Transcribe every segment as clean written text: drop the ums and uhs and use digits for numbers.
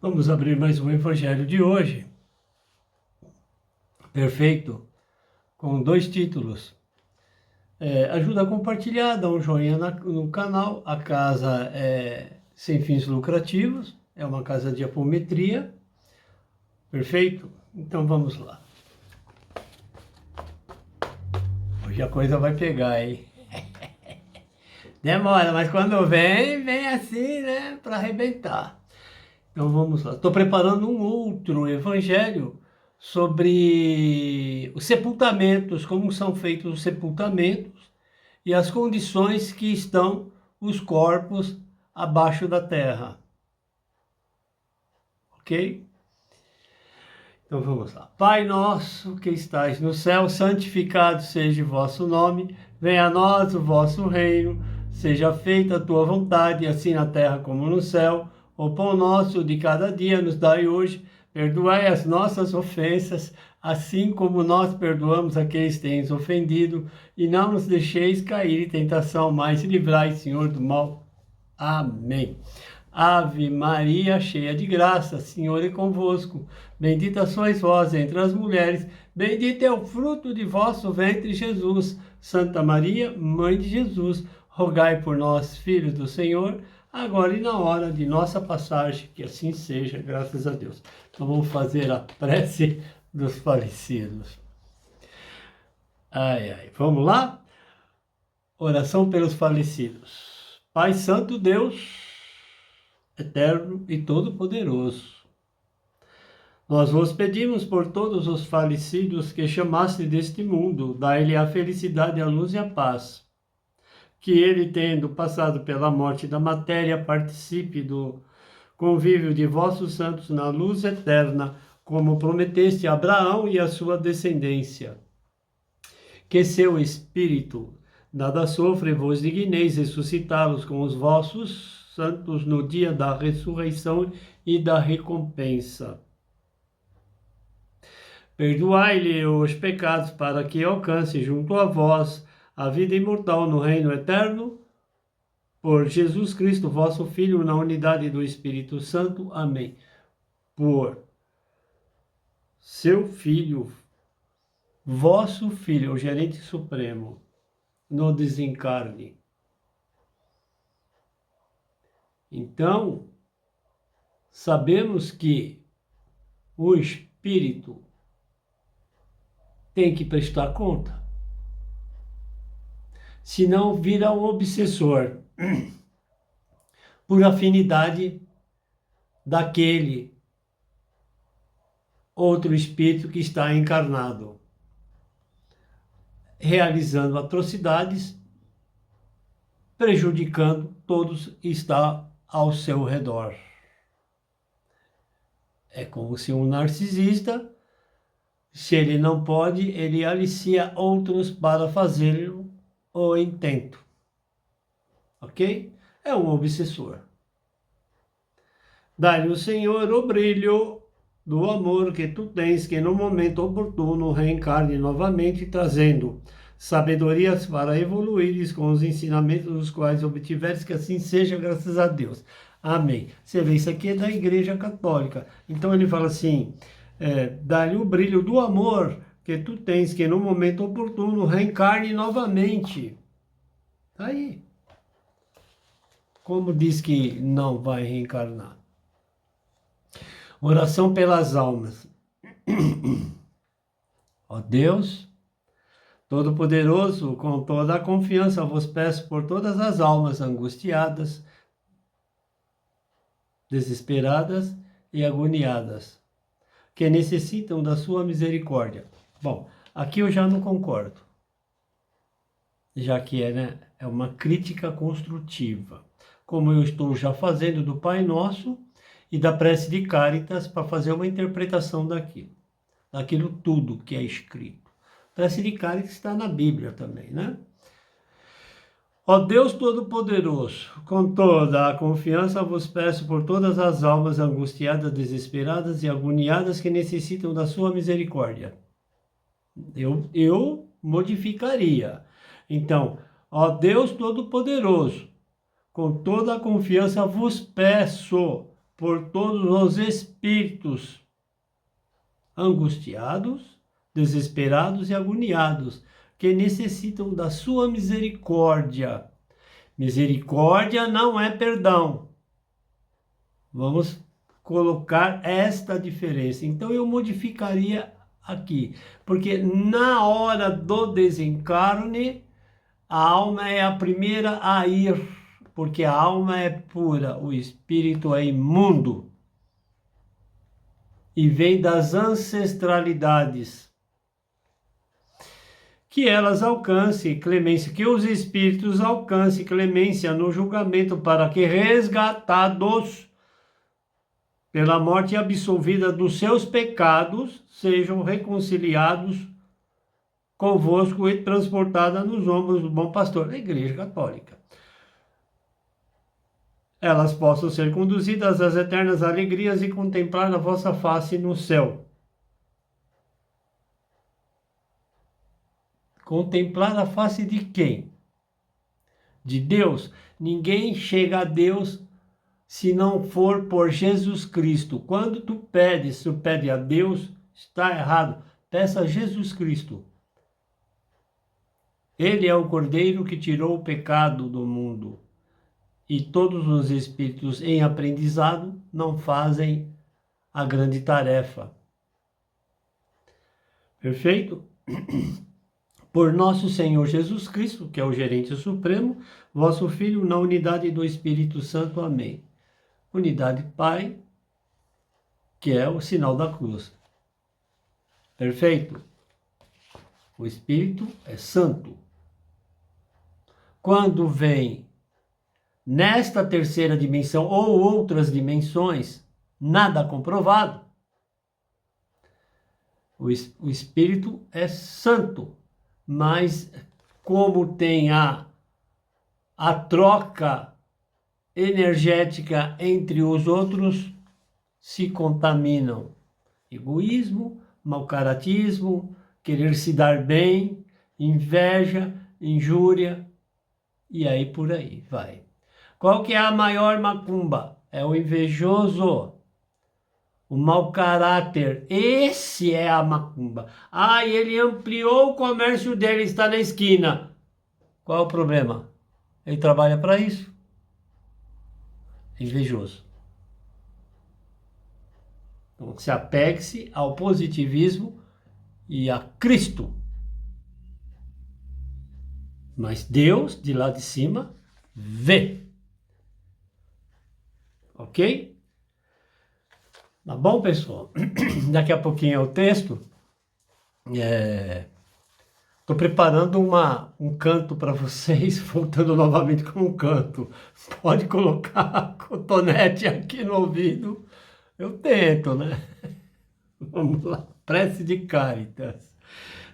Vamos abrir mais um evangelho de hoje. Perfeito. Com 2 títulos. Ajuda a compartilhar, dá um joinha no canal. A casa é sem fins lucrativos. É uma casa de apometria. Perfeito? Então vamos lá. Hoje a coisa vai pegar, hein? Demora, mas quando vem assim, né? Para arrebentar. Então vamos lá. Estou preparando um outro evangelho sobre os sepultamentos, como são feitos os sepultamentos e as condições que estão os corpos abaixo da terra. Ok? Então vamos lá. Pai nosso que estais no céu, santificado seja o vosso nome, venha a nós o vosso reino, seja feita a tua vontade, assim na terra como no céu. O pão nosso de cada dia nos dai hoje, perdoai as nossas ofensas, assim como nós perdoamos a quem tem nos ofendido, e não nos deixeis cair em tentação, mas livrai, Senhor, do mal. Amém. Ave Maria, cheia de graça, Senhor é convosco. Bendita sois vós entre as mulheres, bendito é o fruto de vosso ventre, Jesus. Santa Maria, Mãe de Jesus, rogai por nós, filhos do Senhor, agora e na hora de nossa passagem, que assim seja, graças a Deus. Então vamos fazer a prece dos falecidos. Vamos lá? Oração pelos falecidos. Pai Santo Deus, eterno e todo-poderoso, nós vos pedimos por todos os falecidos que chamaste deste mundo, dai-lhe a felicidade, a luz e a paz. Que ele, tendo passado pela morte da matéria, participe do convívio de vossos santos na luz eterna, como prometeste a Abraão e a sua descendência. Que seu espírito nada sofra e vos digneis ressuscitá-los com os vossos santos no dia da ressurreição e da recompensa. Perdoai-lhe os pecados para que alcance junto a vós a vida imortal no reino eterno, por Jesus Cristo, vosso Filho, na unidade do Espírito Santo. Amém. Por seu Filho, vosso Filho, o gerente supremo, no desencarne. Então, sabemos que o Espírito tem que prestar conta, senão vira um obsessor por afinidade daquele outro espírito que está encarnado, realizando atrocidades, prejudicando todos que estão ao seu redor. É como se um narcisista, se ele não pode, ele alicia outros para fazer o intento. Ok? É um obsessor. Dá-lhe o Senhor o brilho do amor que tu tens, que no momento oportuno reencarne novamente, trazendo sabedorias para evoluires com os ensinamentos dos quais obtiveres, que assim seja, graças a Deus. Amém. Você vê, isso aqui é da Igreja Católica. Então ele fala assim, dá-lhe o brilho do amor que tu tens, que no momento oportuno reencarne novamente. Tá aí. Como diz que não vai reencarnar? Oração pelas almas. Ó Deus Todo-Poderoso, com toda a confiança vos peço por todas as almas angustiadas, desesperadas e agoniadas, que necessitam da sua misericórdia. Bom, aqui eu já não concordo, já que é uma crítica construtiva, como eu estou já fazendo do Pai Nosso e da prece de Caritas, para fazer uma interpretação daquilo tudo que é escrito. Prece de Caritas está na Bíblia também, né? Ó Deus Todo-Poderoso, com toda a confiança vos peço por todas as almas angustiadas, desesperadas e agoniadas que necessitam da sua misericórdia. Eu modificaria. Então, ó Deus Todo-Poderoso, com toda a confiança vos peço por todos os espíritos angustiados, desesperados e agoniados, que necessitam da sua misericórdia. Misericórdia não é perdão. Vamos colocar esta diferença. Então eu modificaria aqui, porque na hora do desencarne, a alma é a primeira a ir, porque a alma é pura, o espírito é imundo e vem das ancestralidades. Que elas alcancem clemência, que os espíritos alcancem clemência no julgamento, para que, resgatados pela morte absolvida dos seus pecados, sejam reconciliados convosco e transportada nos ombros do bom pastor, da Igreja Católica. Elas possam ser conduzidas às eternas alegrias e contemplar a vossa face no céu. Contemplar a face de quem? De Deus. Ninguém chega a Deus se não for por Jesus Cristo. Quando tu pede a Deus, está errado. Peça a Jesus Cristo. Ele é o Cordeiro que tirou o pecado do mundo. E todos os espíritos em aprendizado não fazem a grande tarefa. Perfeito? Por nosso Senhor Jesus Cristo, que é o gerente supremo, vosso Filho, na unidade do Espírito Santo. Amém. Unidade Pai, que é o sinal da cruz. Perfeito? O Espírito é santo. Quando vem nesta terceira dimensão ou outras dimensões, nada comprovado, o Espírito é santo. Mas como tem a troca energética entre os outros, se contaminam. Egoísmo, mau-caratismo, querer se dar bem, inveja, injúria, e aí por aí vai. Qual que é a maior macumba? É o invejoso. O mau caráter, esse é a macumba. Ah, e ele ampliou o comércio dele, está na esquina. Qual é o problema? Ele trabalha para isso. Invejoso. Então, se apegue-se ao positivismo e a Cristo. Mas Deus, de lá de cima, vê. Ok? Tá bom, pessoal? Daqui a pouquinho é o texto. Estou preparando um canto para vocês, voltando novamente com um canto. Pode colocar cotonete aqui no ouvido. Eu tento, né? Vamos lá. Prece de Cáritas.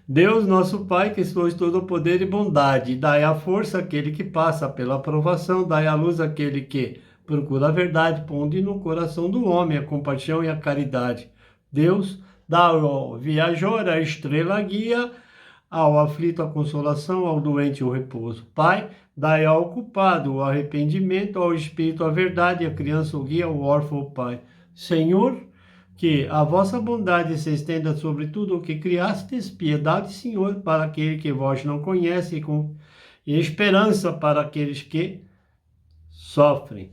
Deus, nosso Pai, que sois todo o poder e bondade, dai a força àquele que passa pela aprovação, dai a luz àquele que procura a verdade, ponde no coração do homem a compaixão e a caridade. Deus, dá ao viajor a estrela guia, ao aflito a consolação, ao doente o repouso. Pai, dai ao culpado o arrependimento, ao espírito a verdade, à criança o guia, ao órfão o pai. Senhor, que a vossa bondade se estenda sobre tudo o que criastes, piedade, Senhor, para aquele que vós não conhece, e esperança para aqueles que sofrem.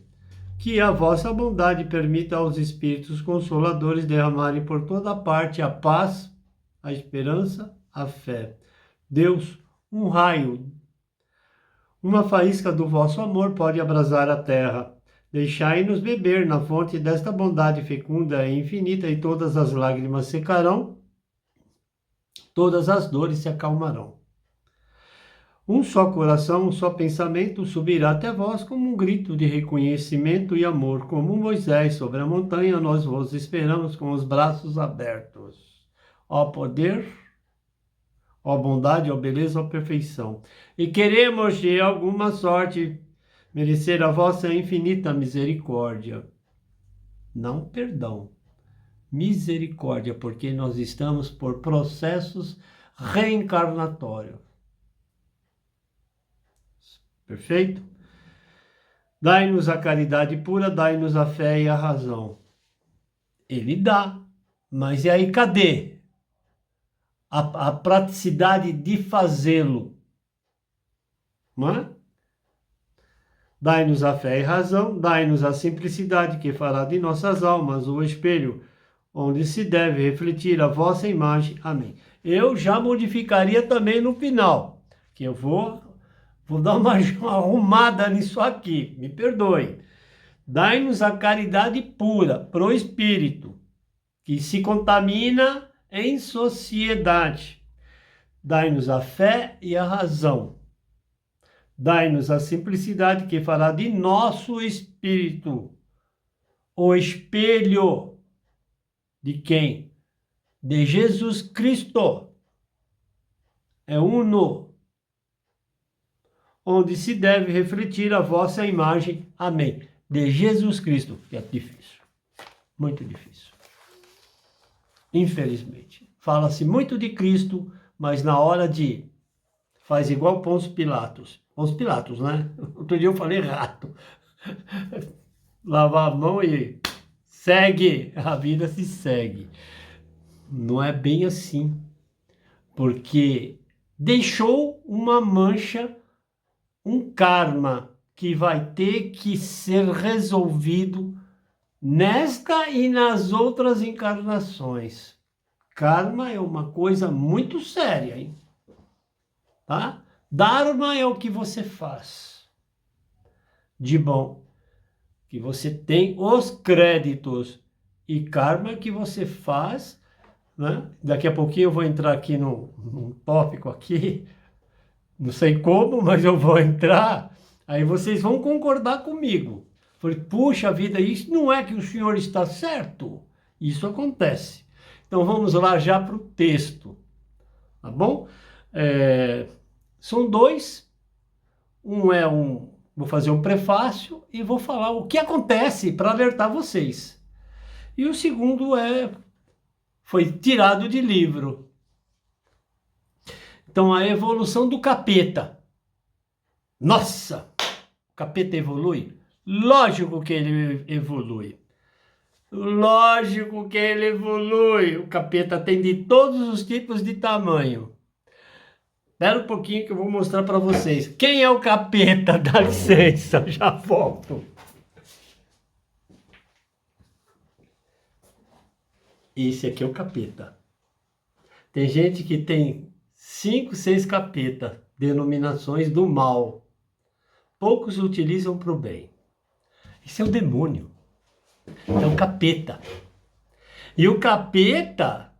Que a vossa bondade permita aos espíritos consoladores derramarem por toda parte a paz, a esperança, a fé. Deus, um raio, uma faísca do vosso amor pode abrasar a terra. Deixai-nos beber na fonte desta bondade fecunda e infinita, e todas as lágrimas secarão, todas as dores se acalmarão. Um só coração, um só pensamento subirá até vós como um grito de reconhecimento e amor. Como Moisés sobre a montanha, nós vos esperamos com os braços abertos. Ó poder, ó bondade, ó beleza, ó perfeição. E queremos de alguma sorte merecer a vossa infinita misericórdia. Não perdão, misericórdia, porque nós estamos por processos reencarnatórios. Perfeito? Dai-nos a caridade pura, dai-nos a fé e a razão. Ele dá, mas e aí cadê a praticidade de fazê-lo? Não é? Dai-nos a fé e razão, dai-nos a simplicidade que fará de nossas almas o espelho onde se deve refletir a vossa imagem. Amém. Eu já modificaria também no final, que eu vou dar uma arrumada nisso aqui, me perdoe. Dai-nos a caridade pura pro espírito, que se contamina em sociedade. Dai-nos a fé e a razão. Dai-nos a simplicidade que fará de nosso espírito o espelho de quem? De Jesus Cristo. É uno, onde se deve refletir a vossa imagem. Amém. De Jesus Cristo, que é difícil, muito difícil. Infelizmente. Fala-se muito de Cristo, mas na hora de... faz igual Pôncio Pilatos. Pôncio Pilatos, né? Outro dia eu falei errado. Lavar a mão e segue. A vida se segue. Não é bem assim. Porque deixou uma mancha, um karma que vai ter que ser resolvido nesta e nas outras encarnações. Karma é uma coisa muito séria, hein? Tá? Dharma é o que você faz de bom, que você tem os créditos, e karma é que você faz, né? Daqui a pouquinho eu vou entrar aqui num tópico aqui, não sei como, mas eu vou entrar, aí vocês vão concordar comigo. Falei, puxa vida, isso não é que o senhor está certo? Isso acontece. Então vamos lá já para o texto, tá bom? São dois. Vou fazer um prefácio e vou falar o que acontece para alertar vocês. E o segundo foi tirado de livro. Então, a evolução do capeta. Nossa! O capeta evolui? Lógico que ele evolui. Lógico que ele evolui. O capeta tem de todos os tipos de tamanho. Espera um pouquinho que eu vou mostrar para vocês. Quem é o capeta? Dá licença, já volto. Esse aqui é o capeta. Tem gente que tem 5, 6 capetas, denominações do mal. Poucos utilizam para o bem. Esse é o demônio. É o capeta. E o capeta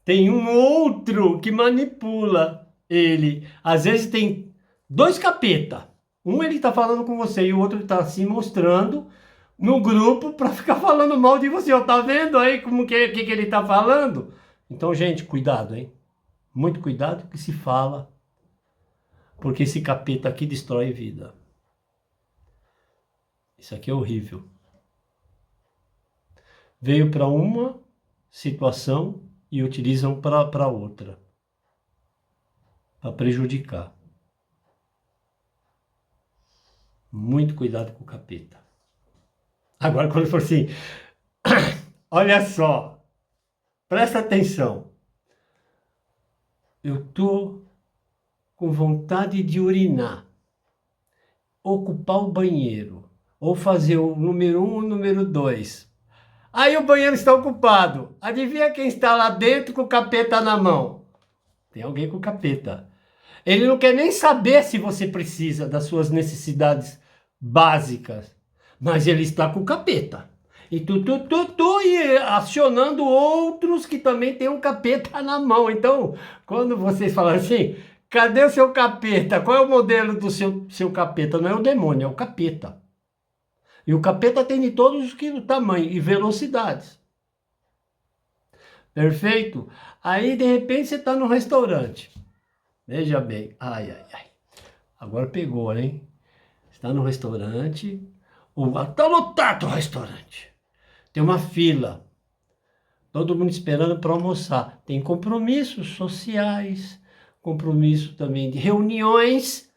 tem um outro que manipula ele. Às vezes tem 2 capetas. Um ele está falando com você e o outro está se mostrando no grupo para ficar falando mal de você. Ó, tá vendo aí como que ele está falando? Então, gente, cuidado, hein? Muito cuidado com o que se fala, porque esse capeta aqui destrói vida. Isso aqui é horrível. Veio para uma situação e utilizam para outra, para prejudicar. Muito cuidado com o capeta. Agora, quando for assim, olha só, presta atenção. Eu tô com vontade de urinar, ocupar o banheiro, ou fazer o número 1 ou o número 2. Aí o banheiro está ocupado. Adivinha quem está lá dentro com o capeta na mão? Tem alguém com o capeta. Ele não quer nem saber se você precisa das suas necessidades básicas, mas ele está com o capeta. E e acionando outros que também tem um capeta na mão. Então, quando vocês falam assim, cadê o seu capeta? Qual é o modelo do seu capeta? Não é o demônio, é o capeta. E o capeta tem de todos os tamanhos e velocidades. Perfeito? Aí, de repente, você está no restaurante. Veja bem. Ai, ai, ai. Agora pegou, hein? Está no restaurante. Está lotado o restaurante. Tem uma fila. Todo mundo esperando para almoçar. Tem compromissos sociais. Compromisso também de reuniões.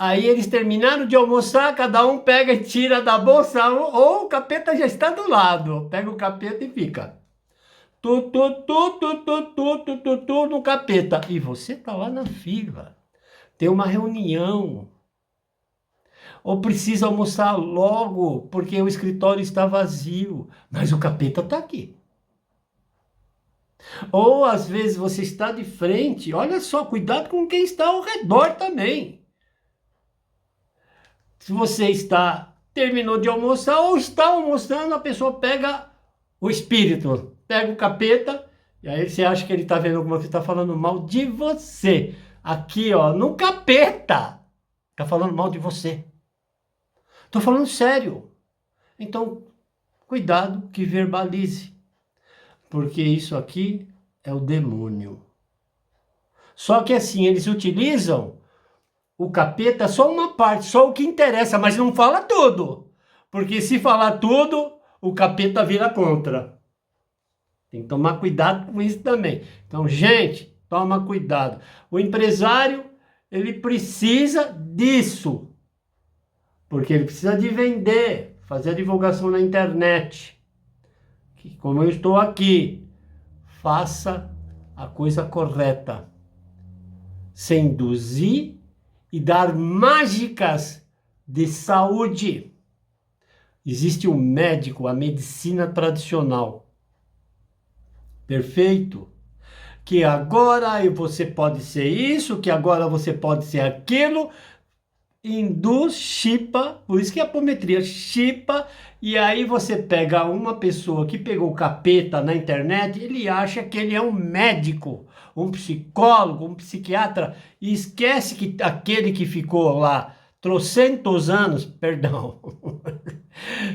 Aí eles terminaram de almoçar, cada um pega e tira da bolsa, ou o capeta já está do lado. Pega o capeta e fica. Tu no capeta. E você tá lá na fila. Tem uma reunião. Ou precisa almoçar logo, porque o escritório está vazio. Mas o capeta tá aqui. Ou às vezes você está de frente. Olha só, cuidado com quem está ao redor também. Se você terminou de almoçar ou está almoçando, a pessoa pega o espírito, pega o capeta, e aí você acha que ele está vendo alguma coisa, está falando mal de você. Aqui, ó, no capeta, está falando mal de você. Estou falando sério. Então, cuidado que verbalize, porque isso aqui é o demônio. Só que assim, eles utilizam o capeta só uma parte, só o que interessa, mas não fala tudo. Porque se falar tudo, o capeta vira contra. Tem que tomar cuidado com isso também. Então, gente, toma cuidado. O empresário, ele precisa disso. Porque ele precisa de vender, fazer a divulgação na internet. Que, como eu estou aqui, faça a coisa correta. Sem induzir e dar mágicas de saúde. Existe um médico, a medicina tradicional. Perfeito? Que agora você pode ser isso, que agora você pode ser aquilo. Induz, chipa, por isso que a apometria chipa, e aí você pega uma pessoa que pegou capeta na internet, ele acha que ele é um médico, um psicólogo, um psiquiatra, e esquece que aquele que ficou lá trocentos anos, perdão,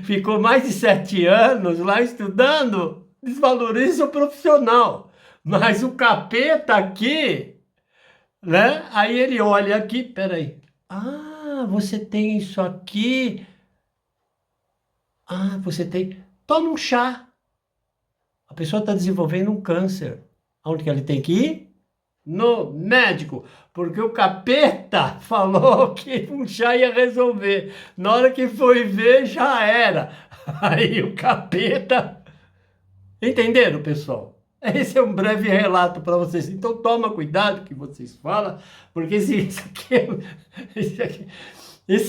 ficou mais de 7 anos lá estudando, desvaloriza o profissional. Mas o capeta aqui, né? Aí ele olha aqui, peraí. Ah, você tem isso aqui. Ah, você tem. Toma um chá. A pessoa está desenvolvendo um câncer. Onde que ele tem que ir? No médico. Porque o capeta falou que um chá ia resolver. Na hora que foi ver, já era. Aí o capeta. Entenderam, pessoal? Esse é um breve relato para vocês. Então toma cuidado que vocês falam, porque esse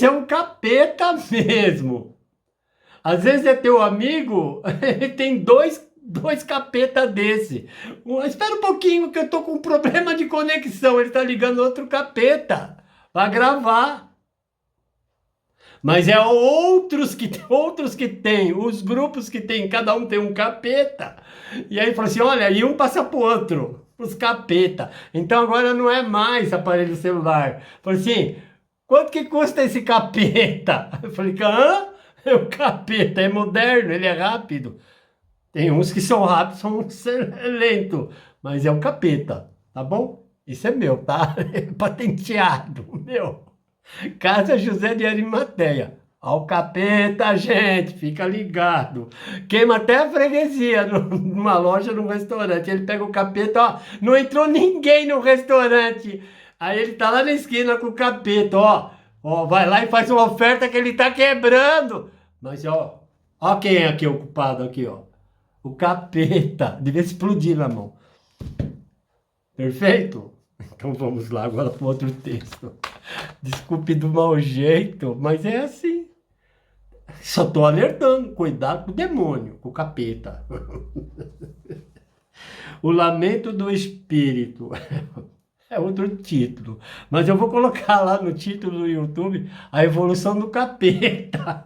é um capeta mesmo. Às vezes é teu amigo, ele tem dois capeta desse. Espera um pouquinho que eu tô com um problema de conexão. Ele tá ligando outro capeta para gravar. Mas é outros que tem, os grupos que tem, cada um tem um capeta. E aí fala assim, olha, e um passa pro outro, os capeta. Então agora não é mais aparelho celular. Fala assim, quanto que custa esse capeta? Eu falei, hã? É o capeta, é moderno, ele é rápido. Tem uns que são rápidos, são uns lentos, mas é o capeta, tá bom? Isso é meu, tá? É patenteado, meu. Casa José de Arimateia. Ao capeta, gente, fica ligado. Queima até a freguesia numa loja, num restaurante. Ele pega o capeta, ó, não entrou ninguém no restaurante. Aí ele tá lá na esquina com o capeta, ó, vai lá e faz uma oferta que ele tá quebrando. Mas, ó quem é aqui ocupado aqui, ó. O capeta, devia explodir na mão. Perfeito? Então vamos lá agora para outro texto. Desculpe do mau jeito, mas é assim. Só tô alertando, cuidado com o demônio, com o capeta. O lamento do espírito. É outro título. Mas eu vou colocar lá no título do YouTube a evolução do capeta.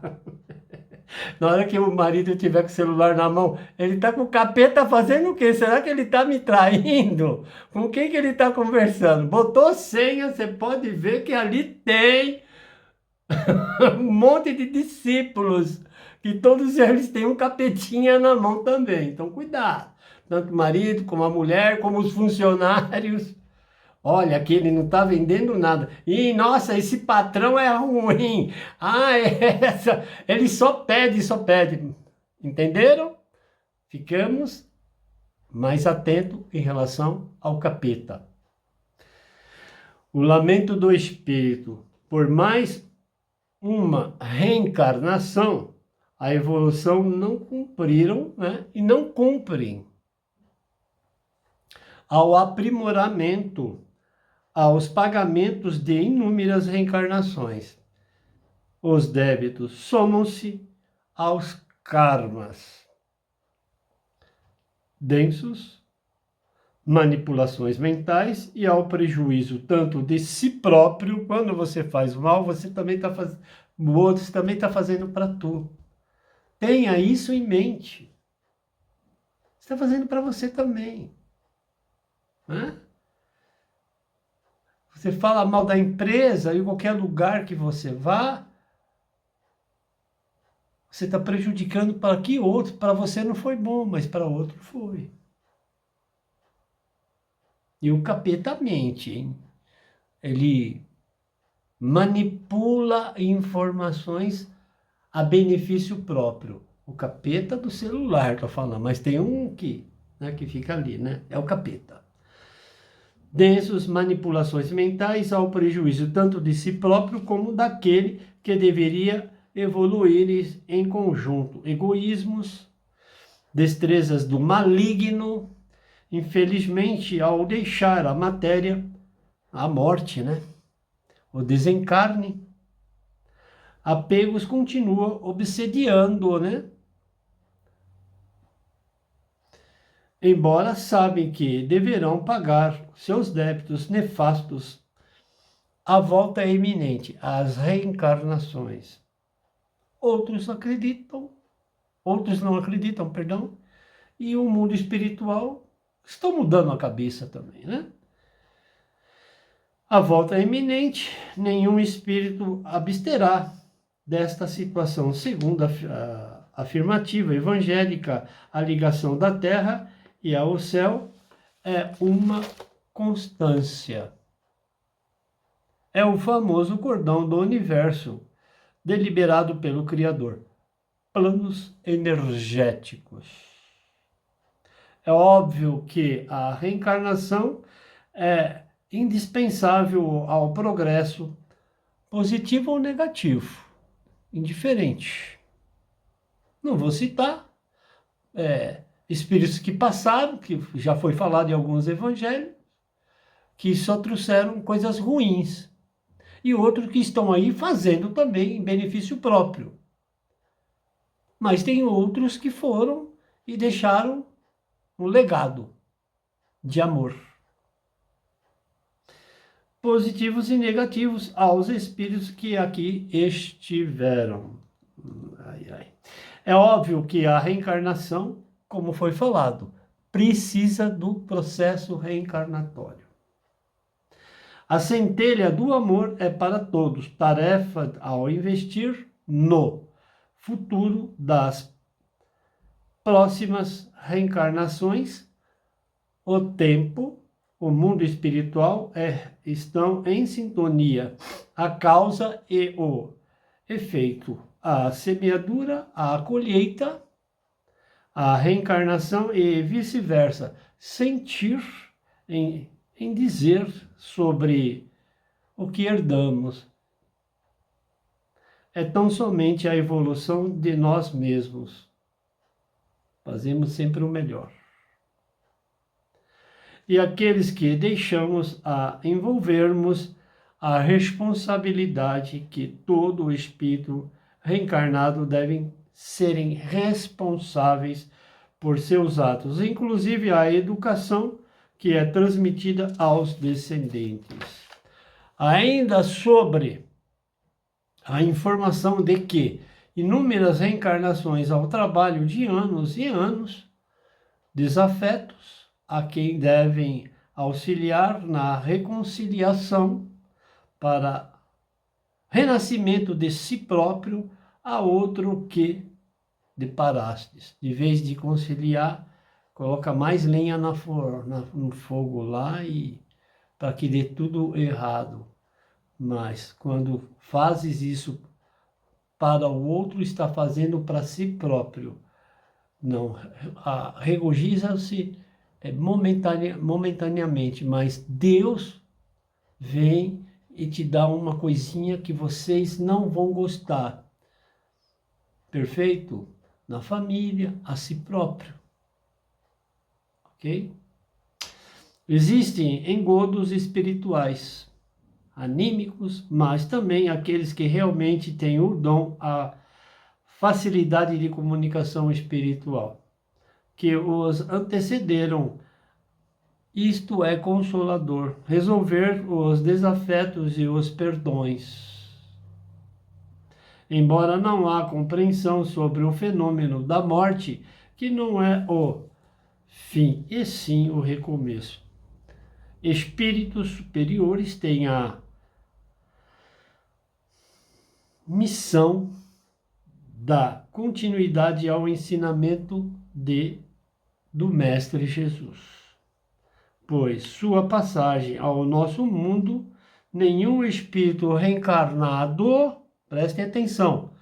Na hora que o marido tiver com o celular na mão, ele tá com o capeta fazendo o quê? Será que ele tá me traindo? Com quem que ele tá conversando? Botou senha, você pode ver que ali tem um monte de discípulos, que todos eles têm um capetinha na mão também. Então cuidado, tanto o marido como a mulher, como os funcionários. Olha, aqui ele não está vendendo nada. Ih, nossa, esse patrão é ruim. Ah, ele só pede, só pede. Entenderam? Ficamos mais atentos em relação ao capeta. O lamento do espírito. por mais uma reencarnação, a evolução não cumpriram, né? E não cumprem ao aprimoramento, aos pagamentos de inúmeras reencarnações. Os débitos somam-se aos karmas densos, manipulações mentais e ao prejuízo tanto de si próprio, quando você faz mal, você também está fazendo, o outro também está fazendo para tu. Tenha isso em mente. Está fazendo para você também. Né? Você fala mal da empresa, em qualquer lugar que você vá, você está prejudicando para que outro, para você não foi bom, mas para outro foi. E o capeta mente, hein? Ele manipula informações a benefício próprio. O capeta do celular, tô falando, mas tem um que, né, que fica ali, né? É o capeta. Densos manipulações mentais ao prejuízo tanto de si próprio como daquele que deveria evoluir em conjunto. Egoísmos, destrezas do maligno, infelizmente, ao deixar a matéria, a morte, né? O desencarne, apegos continua obsediando, né? Embora sabem que deverão pagar seus débitos nefastos, a volta é iminente, as reencarnações. Outros acreditam, outros não acreditam, perdão, e o mundo espiritual estão mudando a cabeça também, né? A volta é iminente, nenhum espírito absterá desta situação. Segundo a afirmativa evangélica, a ligação da terra e ao céu é uma constância. É o famoso cordão do universo, deliberado pelo Criador. Planos energéticos. É óbvio que a reencarnação é indispensável ao progresso, positivo ou negativo, indiferente. Não vou citar espíritos que passaram, que já foi falado em alguns evangelhos, que só trouxeram coisas ruins, e outros que estão aí fazendo também em benefício próprio. Mas tem outros que foram e deixaram um legado de amor. Positivos e negativos aos espíritos que aqui estiveram. É óbvio que a reencarnação, como foi falado, precisa do processo reencarnatório. A centelha do amor é para todos, tarefa ao investir no futuro das próximas reencarnações. O tempo, o mundo espiritual estão em sintonia. A causa e o efeito, a semeadura, a colheita, a reencarnação e vice-versa. Sentir em dizer sobre o que herdamos. É tão somente a evolução de nós mesmos. Fazemos sempre o melhor. E aqueles que deixamos a envolvermos a responsabilidade que todo espírito reencarnado devem serem responsáveis por seus atos, inclusive a educação que é transmitida aos descendentes. Ainda sobre a informação de que inúmeras reencarnações ao trabalho de anos e anos, desafetos a quem devem auxiliar na reconciliação para renascimento de si próprio a outro que deparastes. De vez de conciliar, coloca mais lenha no fogo lá e para que dê tudo errado. Mas quando fazes isso para o outro, está fazendo para si próprio. Não, regozija-se momentaneamente, mas Deus vem e te dá uma coisinha que vocês não vão gostar. Perfeito? Na família, a si próprio. Ok? Existem engodos espirituais, anímicos, mas também aqueles que realmente têm o dom, a facilidade de comunicação espiritual, que os antecederam. Isto é consolador, resolver os desafetos e os perdões. Embora não há compreensão sobre o fenômeno da morte, que não é o fim, e sim o recomeço. Espíritos superiores têm a missão da continuidade ao ensinamento do Mestre Jesus, pois sua passagem ao nosso mundo, nenhum espírito reencarnado, prestem atenção,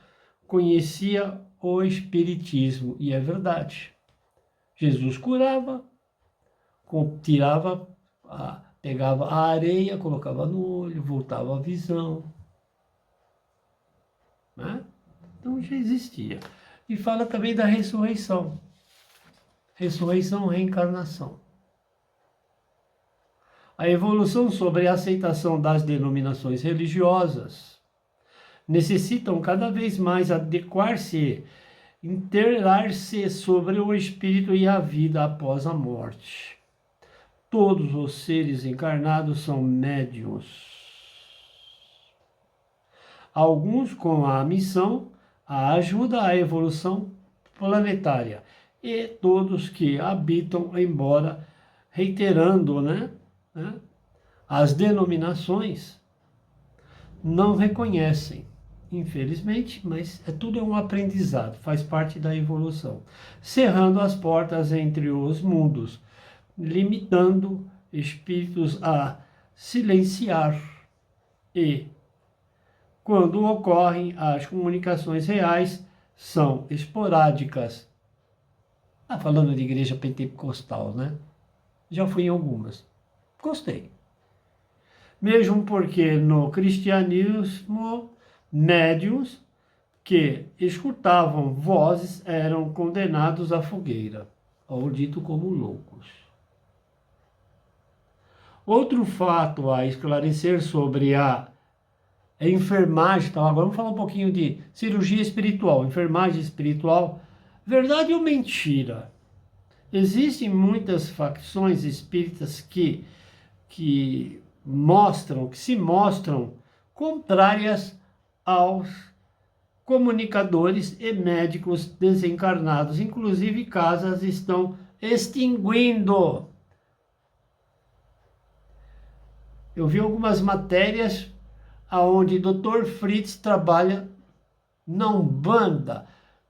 conhecia o Espiritismo, e é verdade. Jesus curava, tirava, pegava a areia, colocava no olho, voltava a visão. Né? Então já existia. E fala também da ressurreição. Ressurreição, reencarnação. A evolução sobre a aceitação das denominações religiosas necessitam cada vez mais adequar-se, interar-se sobre o espírito e a vida após a morte. Todos os seres encarnados são médiuns. Alguns com a missão, a ajuda à evolução planetária, e todos que habitam, embora reiterando, as denominações, não reconhecem, infelizmente, mas tudo é um aprendizado, faz parte da evolução, cerrando as portas entre os mundos, limitando espíritos a silenciar e, quando ocorrem as comunicações reais, são esporádicas. Falando de igreja pentecostal, Já fui em algumas. Gostei. Mesmo porque no cristianismo, médiuns que escutavam vozes eram condenados à fogueira, ou dito como loucos. Outro fato a esclarecer sobre a enfermagem, então agora vamos falar um pouquinho de cirurgia espiritual, enfermagem espiritual, verdade ou mentira? Existem muitas facções espíritas que se mostram contrárias aos comunicadores e médicos desencarnados, inclusive casas estão extinguindo. Eu vi algumas matérias onde Dr. Fritz trabalha na Umbanda.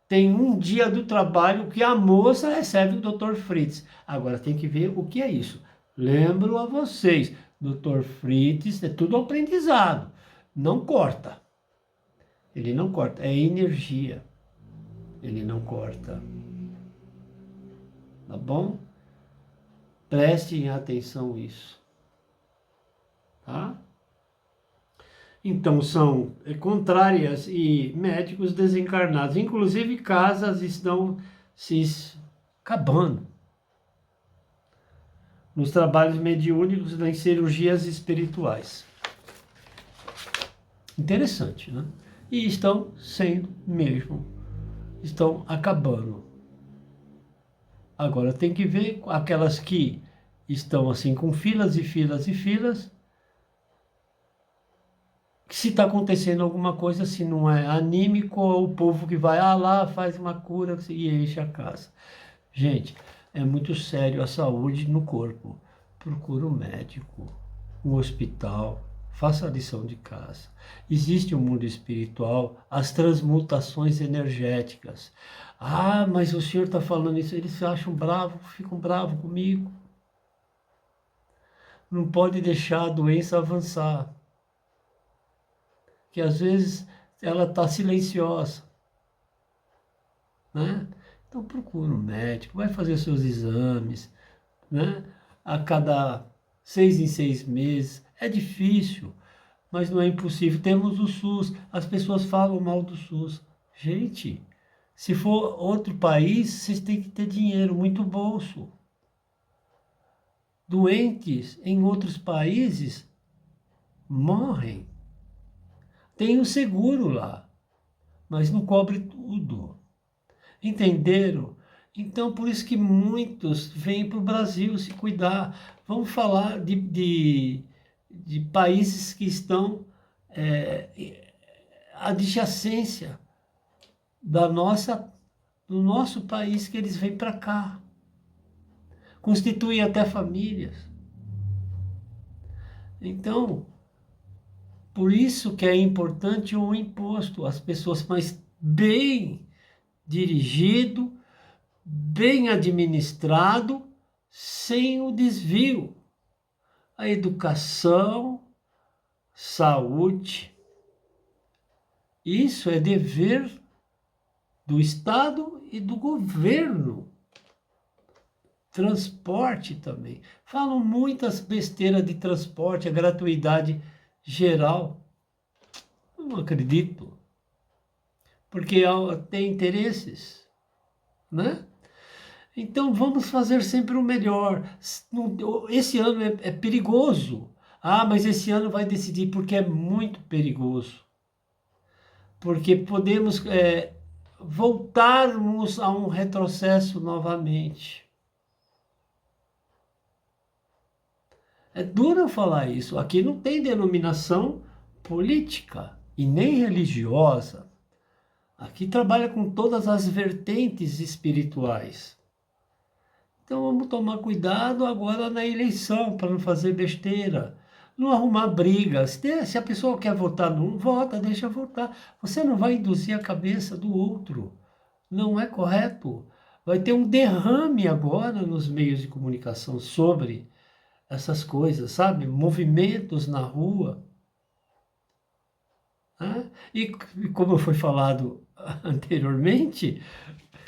Tem um dia do trabalho que a moça recebe o Dr. Fritz. Agora tem que ver o que é isso. Lembro a vocês, Dr. Fritz é tudo aprendizado. Não corta. Ele não corta, é energia. Ele não corta. Tá bom? Prestem atenção nisso. Tá? Então, são contrárias e médicos desencarnados. Inclusive, casas estão se acabando. Nos trabalhos mediúnicos, nas cirurgias espirituais. Interessante, E estão sendo mesmo. Estão acabando. Agora, tem que ver aquelas que estão assim com filas e filas e filas, se está acontecendo alguma coisa, se não é anímico, ou o povo que vai lá, faz uma cura e enche a casa. Gente, é muito sério a saúde no corpo. Procura um médico, um hospital, faça a lição de casa. Existe o mundo espiritual, as transmutações energéticas. Mas o senhor está falando isso, eles se acham bravos, ficam bravos comigo. Não pode deixar a doença avançar. Que às vezes ela está silenciosa, Então procura um médico, vai fazer seus exames, A cada 6 em 6 meses. É difícil, mas não é impossível. Temos o SUS, as pessoas falam mal do SUS. Gente, se for outro país, vocês têm que ter dinheiro, muito bolso. Doentes em outros países morrem. Tem um seguro lá, mas não cobre tudo. Entenderam? Então, por isso que muitos vêm para o Brasil se cuidar. Vamos falar de países que estão adjacência do nosso país, que eles vêm para cá. Constituem até famílias. Então, por isso que é importante o imposto. As pessoas mais bem dirigido, bem administrado, sem o desvio. A educação, saúde, isso é dever do Estado e do governo. Transporte também. Falam muitas besteiras de transporte, a gratuidade geral. Eu não acredito. Porque tem interesses, né? Então vamos fazer sempre o melhor. Esse ano é perigoso. Ah, mas esse ano vai decidir, porque é muito perigoso. Porque podemos voltarmos a um retrocesso novamente. É duro eu falar isso. Aqui não tem denominação política e nem religiosa. Aqui trabalha com todas as vertentes espirituais. Então vamos tomar cuidado agora na eleição, para não fazer besteira, não arrumar brigas. Se a pessoa quer votar num, vota, deixa votar. Você não vai induzir a cabeça do outro. Não é correto. Vai ter um derrame agora nos meios de comunicação sobre essas coisas, sabe? Movimentos na rua. E como foi falado anteriormente,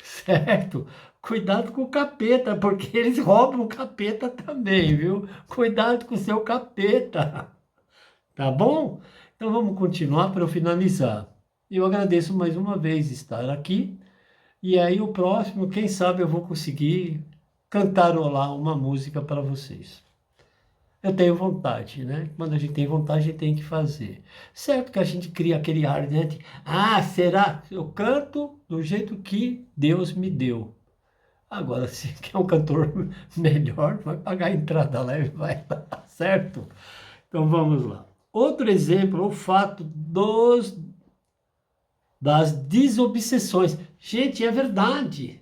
certo? Cuidado com o capeta, porque eles roubam o capeta também, viu? Cuidado com o seu capeta, tá bom? Então vamos continuar para eu finalizar. Eu agradeço mais uma vez estar aqui, e aí o próximo, quem sabe eu vou conseguir cantarolar uma música para vocês. Eu tenho vontade, né? Quando a gente tem vontade, a gente tem que fazer. Certo que a gente cria aquele ar, né? Será? Eu canto do jeito que Deus me deu. Agora, se quer um cantor melhor, vai pagar a entrada lá e vai lá, certo? Então vamos lá. Outro exemplo, o fato das desobsessões. Gente, é verdade.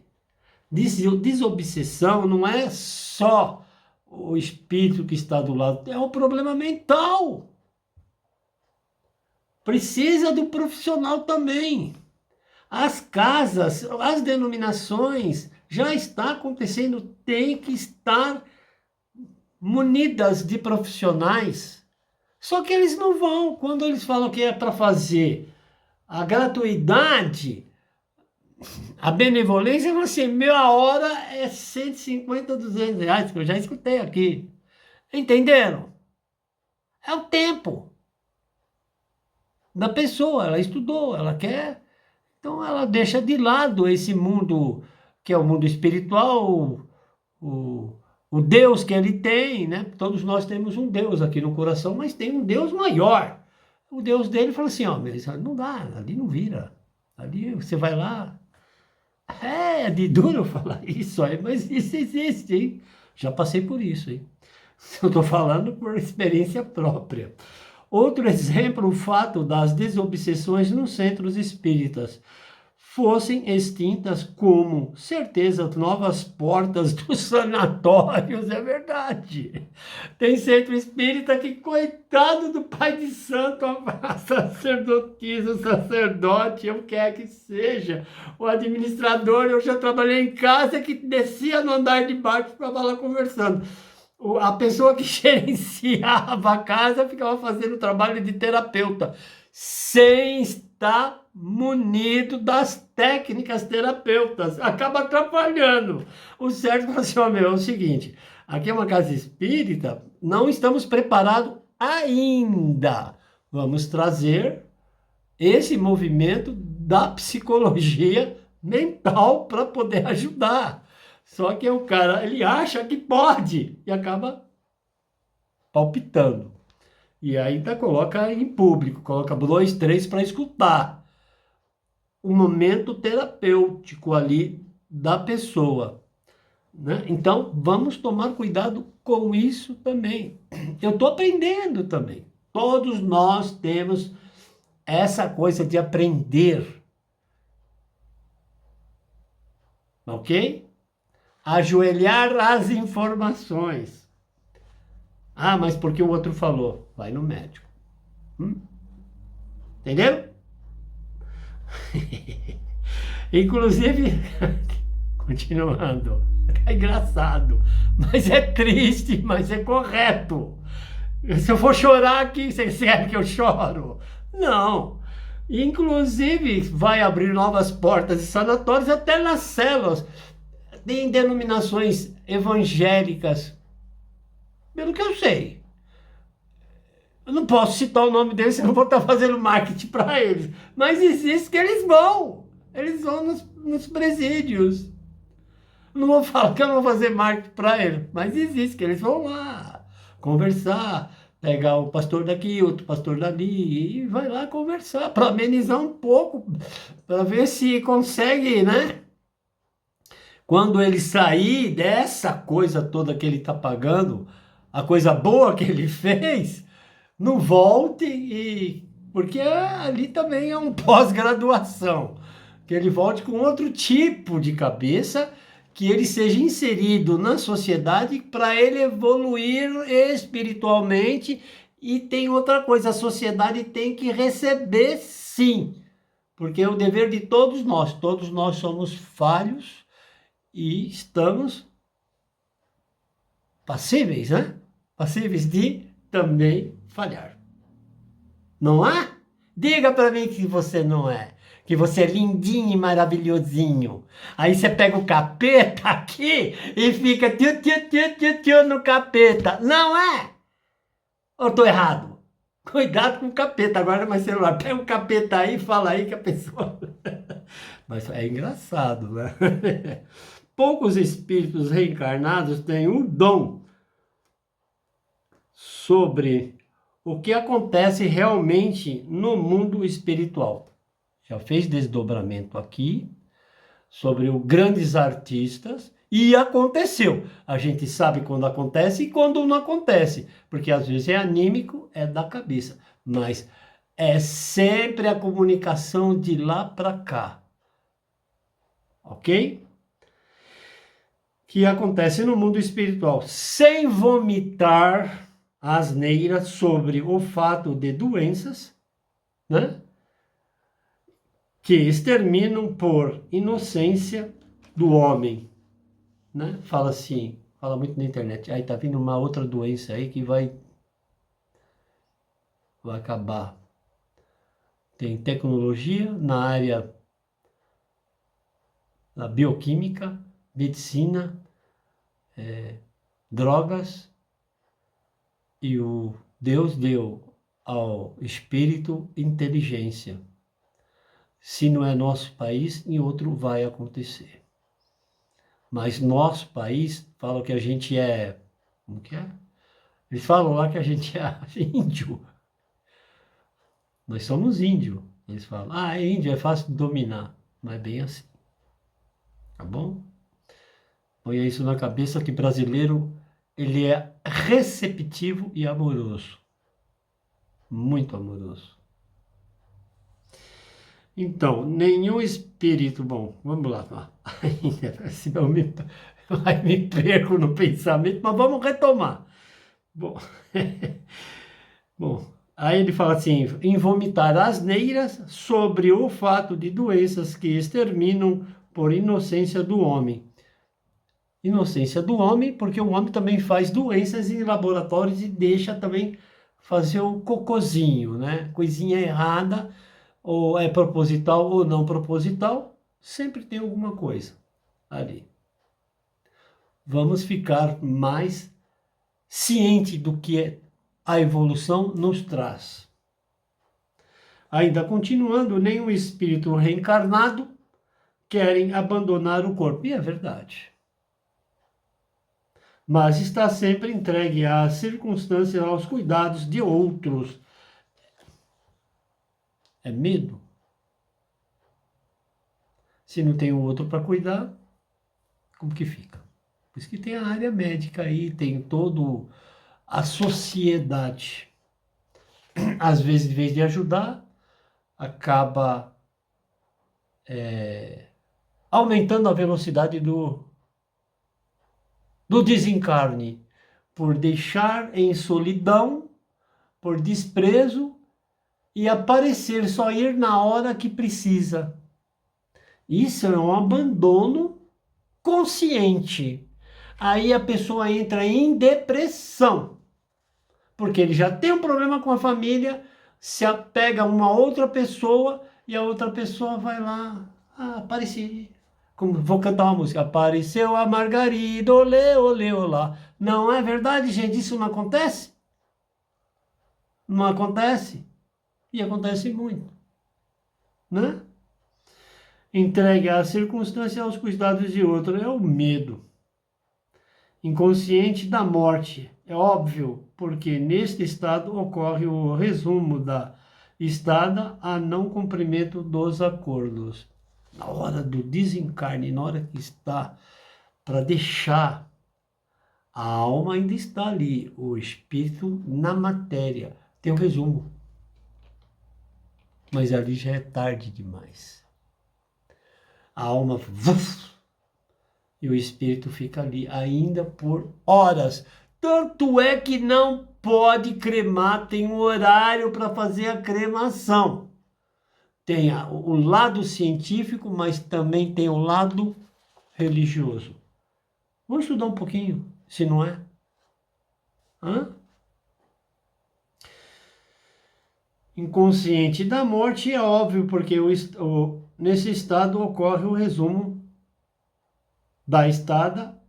Desobsessão não é só o espírito que está do lado, é um problema mental. Precisa do profissional também. As casas, as denominações, já está acontecendo, tem que estar munidas de profissionais. Só que eles não vão, quando eles falam que é para fazer a gratuidade, a benevolência, assim, meia hora é 150, 200 reais, que eu já escutei aqui. Entenderam? É o tempo da pessoa, ela estudou, ela quer, então ela deixa de lado esse mundo, que é o mundo espiritual, o Deus que ele tem, né? Todos nós temos um Deus aqui no coração, mas tem um Deus maior. O Deus dele fala assim, mas não dá, ali não vira. Ali você vai lá. É de duro falar isso aí, mas isso existe, hein? Já passei por isso, hein? Eu estou falando por experiência própria. Outro exemplo, o fato das desobsessões nos centros espíritas fossem extintas como certeza novas portas dos sanatórios, é verdade. Tem centro espírita que, coitado do pai de santo, a sacerdotisa, o sacerdote, o que é que seja, o administrador, eu já trabalhei em casa que descia no andar de baixo para lá conversando. A pessoa que gerenciava a casa ficava fazendo o trabalho de terapeuta, sem estar munido das técnicas terapeutas. Acaba atrapalhando. O certo é assim, é o seguinte, aqui é uma casa espírita, não estamos preparados ainda Vamos trazer esse movimento da psicologia mental para poder ajudar. Só que o cara, ele acha que pode e acaba palpitando. E ainda coloca em público, coloca 2, 3 para escutar. O momento terapêutico ali da pessoa, né? Então, vamos tomar cuidado com isso também. Eu estou aprendendo também. Todos nós temos essa coisa de aprender, ok? Ajoelhar as informações. Ah, mas porque o outro falou? Vai no médico. Entendeu? Inclusive, continuando, é engraçado, mas é triste, mas é correto. Se eu for chorar aqui, vocês querem que eu choro? Não. Inclusive, vai abrir novas portas de sanatórios até nas células. Tem denominações evangélicas, pelo que eu sei. Eu não posso citar o nome deles, senão eu vou estar fazendo marketing para eles. Mas existe que eles vão. Eles vão nos presídios. Não vou falar que eu não vou fazer marketing para eles, mas existe que eles vão lá conversar, pegar o pastor daqui, outro pastor dali, e vai lá conversar para amenizar um pouco, para ver se consegue, né? Quando ele sair dessa coisa toda que ele está pagando, a coisa boa que ele fez, não volte e... Porque ali também é um pós-graduação. Que ele volte com outro tipo de cabeça, que ele seja inserido na sociedade para ele evoluir espiritualmente. E tem outra coisa, a sociedade tem que receber sim, porque é o dever de todos nós somos falhos e estamos passíveis, né? Passíveis de também falhar. Não é? Diga para mim que você não é. Que você é lindinho e maravilhosinho. Aí você pega o capeta aqui e fica tio no capeta. Não é? Ou tô errado? Cuidado com o capeta. Agora mais celular. Pega o capeta aí e fala aí que a pessoa... Mas é engraçado, né? Poucos espíritos reencarnados têm um dom sobre o que acontece realmente no mundo espiritual. Já fez desdobramento aqui sobre os grandes artistas e aconteceu. A gente sabe quando acontece e quando não acontece, porque às vezes é anímico, é da cabeça, mas é sempre a comunicação de lá para cá. Ok? Que acontece no mundo espiritual, sem vomitar asneiras sobre o fato de doenças, né? Que exterminam por inocência do homem, né? Fala assim, fala muito na internet, aí tá vindo uma outra doença aí que vai acabar. Tem tecnologia na área da bioquímica, medicina, drogas, e o Deus deu ao espírito inteligência. Se não é nosso país, em outro vai acontecer. Mas nosso país, falam que a gente é... Como que é? Eles falam lá que a gente é índio. Nós somos índio. Eles falam, é índio, é fácil de dominar. Não é bem assim. Tá bom? Ponha isso na cabeça que brasileiro, ele é receptivo e amoroso. Muito amoroso. Então, nenhum espírito... Bom, vamos lá. Senão eu me perco no pensamento, mas vamos retomar. Bom, bom, aí ele fala assim, em vomitar asneiras sobre o fato de doenças que exterminam por inocência do homem. Inocência do homem, porque o homem também faz doenças em laboratórios e deixa também fazer o cocôzinho, né? Coisinha errada, ou é proposital ou não proposital, sempre tem alguma coisa ali. Vamos ficar mais ciente do que a evolução nos traz. Ainda continuando, nenhum espírito reencarnado querem abandonar o corpo. E é verdade. Mas está sempre entregue às circunstâncias, aos cuidados de outros. É medo. Se não tem o outro para cuidar, como que fica? Por isso que tem a área médica aí, tem todo a sociedade. Às vezes, em vez de ajudar, acaba aumentando a velocidade do desencarne, por deixar em solidão, por desprezo e aparecer, só ir na hora que precisa. Isso é um abandono consciente. Aí a pessoa entra em depressão, porque ele já tem um problema com a família, se apega a uma outra pessoa e a outra pessoa vai lá, apareci. Como, vou cantar uma música, apareceu a Margarida, olê, olê, olá. Não é verdade, gente? Isso não acontece? Não acontece? E acontece muito, né? Entregue à circunstância aos cuidados de outro é o medo. Inconsciente da morte, é óbvio, porque neste estado ocorre o resumo da estada a não cumprimento dos acordos. Na hora do desencarne, na hora que está para deixar, a alma ainda está ali, o espírito na matéria. Tem um resumo, mas ali já é tarde demais. A alma e o espírito fica ali ainda por horas. Tanto é que não pode cremar, tem um horário para fazer a cremação. Tem o lado científico, mas também tem o lado religioso. Vamos estudar um pouquinho, se não é? Hã? Inconsciente da morte é óbvio, porque nesse estado ocorre o resumo da estada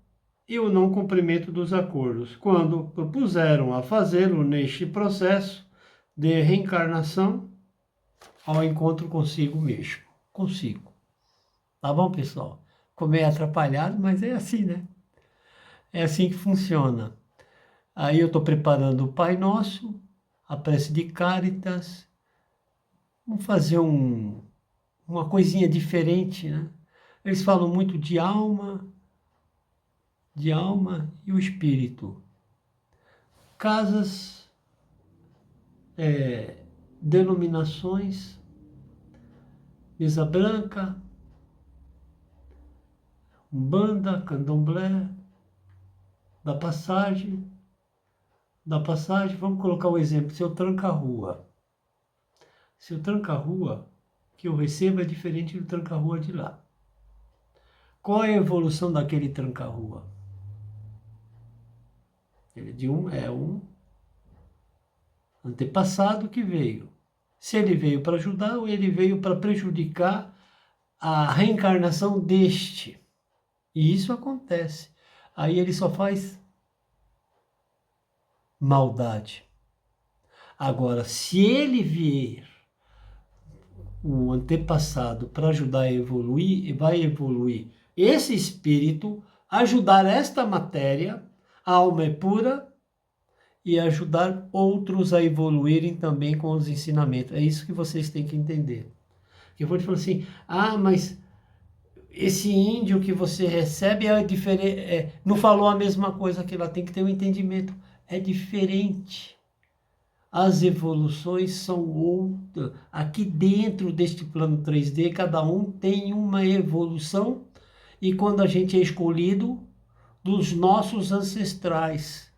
e o não cumprimento dos acordos, quando propuseram a fazê-lo neste processo de reencarnação ao encontro consigo mesmo. Consigo. Tá bom, pessoal? Ficou meio atrapalhado, mas é assim, né? É assim que funciona. Aí eu estou preparando o Pai Nosso, a prece de Cáritas. Vamos fazer uma coisinha diferente, né? Eles falam muito de alma e o espírito. Casas, denominações, mesa branca, umbanda, candomblé, da passagem, vamos colocar o exemplo, seu tranca-rua. Seu tranca-rua que eu recebo é diferente do tranca-rua de lá. Qual é a evolução daquele tranca-rua? Ele é um antepassado que veio. Se ele veio para ajudar ou ele veio para prejudicar a reencarnação deste. E isso acontece. Aí ele só faz maldade. Agora, se ele vier um antepassado para ajudar a evoluir, vai evoluir esse espírito, ajudar esta matéria, a alma é pura, e ajudar outros a evoluírem também com os ensinamentos. É isso que vocês têm que entender. Eu vou te falar assim, mas esse índio que você recebe é diferente, não falou a mesma coisa que ela tem que ter um entendimento. É diferente. As evoluções são outras. Aqui dentro deste plano 3D, cada um tem uma evolução. E quando a gente é escolhido dos nossos ancestrais,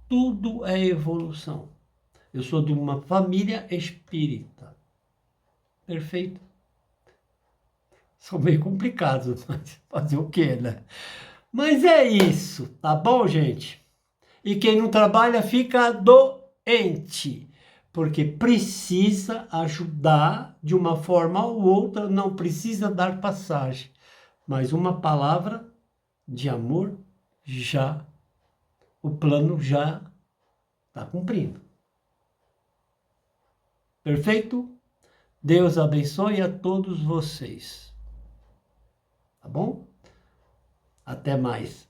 tudo é evolução. Eu sou de uma família espírita. Perfeito? São meio complicados, mas fazer o quê, né? Mas é isso, tá bom, gente? E quem não trabalha fica doente, porque precisa ajudar de uma forma ou outra, não precisa dar passagem, mas uma palavra de amor já, o plano já está cumprindo. Perfeito? Deus abençoe a todos vocês. Tá bom? Até mais.